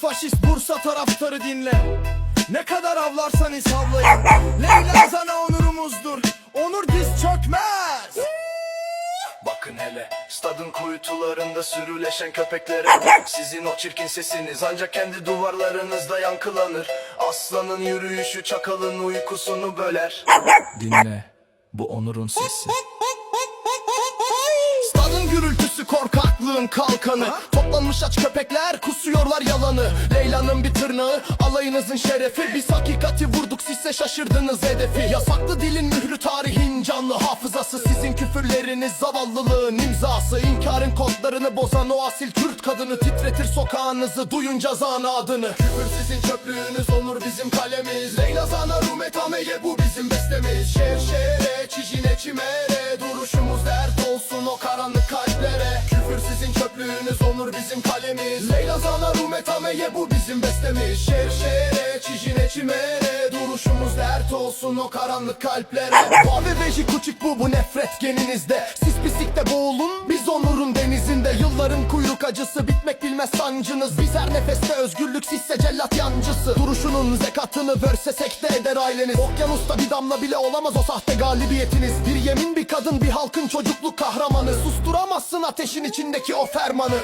faşist Bursa taraftarı dinle. Ne kadar avlarsanız avlayın, Leyla Zana onurumuzdur, onur diz çökmez. Bakın hele stadın kuytularında sürüleşen köpeklere. Sizin o çirkin sesiniz ancak kendi duvarlarınızda yankılanır. Aslanın yürüyüşü çakalın uykusunu böler. Dinle, bu onurun sesi. Stadın gürültüsü korkaklığın kalkanı. Toplanmış aç köpekler kusuyorlar yalanı. Leyla'nın bir tırnağı alayınızın şerefi. Biz hakikati vurduk sizse şaşırdınız hedefi. Yasaklı dilin mührü tarihin canlı hafızası. Sizin küfürleriniz zavallılığın imzası. İnkarın kodlarını bozan o asil Kürt kadını titretir sokağınızı duyunca Zana adını. Küfür sizin çöplüğünüz, onur bizim kalemiz. Leyla Zana Rumet Ameye bu bizim bestemiz. Şehir şehre çişine çimere duruşumuz dert olsun o karanlık kalplere. Küfür sizin çöplüğünüz, onur bizim kalemiz. Leyla Zana Rumet Ameye bu bizim bestemiz. Şehir şehre çişine çimere duruşumuz dert olsun o karanlık kalplere. Ve veji kuçik bu nefret geninizde. Siz pislikte boğulun, biz onurun denizinde. Yılların kuyruk acısı, bitmek bilmez sancınız. Biz her nefeste özgürlük, sizse cellat yancısı. Duruşunun zekatını verse sekte eder aileniz. Okyanusta bir damla bile olamaz o sahte galibiyetiniz. Bir yemin, bir kadın, bir halkın çocukluk kahramanı. Susturamazsın ateşin içindeki o fermanı.